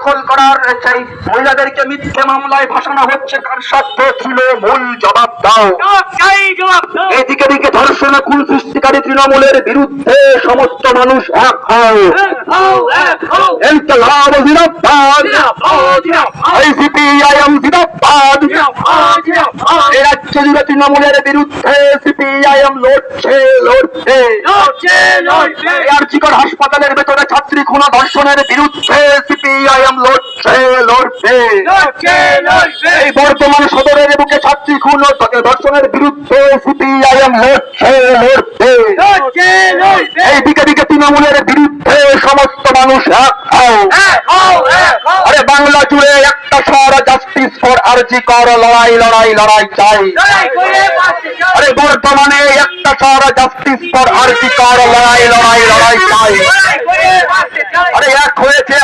দখল করার সেই মহিলাদেরকে মিথ্যে মামলায় ভাসানো হচ্ছে কার স্বার্থে ছিল? মূল জবাব দাও। এদিকে দিকে ধর্ষণ খুন সৃষ্টিকারী তৃণমূলের বিরুদ্ধে সমস্ত মানুষ এক হও। ইনকিলাব জিন্দাবাদ, সিপিআইএম জিন্দাবাদ। এই রাজ্য জুড়ে তৃণমূলের বিরুদ্ধে সিপিআইএম লড়ছে। আরজিকর হাসপাতালের ভেতরে ছাত্রী খুন ধর্ষণের বিরুদ্ধে সিপিআইএম লড়ছে। এই বর্তমান সদরের বুকে ছাত্রী খুন ধর্ষণের বিরুদ্ধে সিপিআইএম লড়ছে। এই দিকে দিকে তৃণমূলের বিরুদ্ধে সমস্ত মানুষ এক হও। আরে বাংলা জুড়ে একটা শহর জাস্টিস ফর আরজিকর, লড়াই লড়াই লড়াই চাই। আরে বর্তমানে একটা শহর জাস্টিস ফর আরজিকর, লড়াই লড়াই লড়াই চাই। আরে এক হয়েছে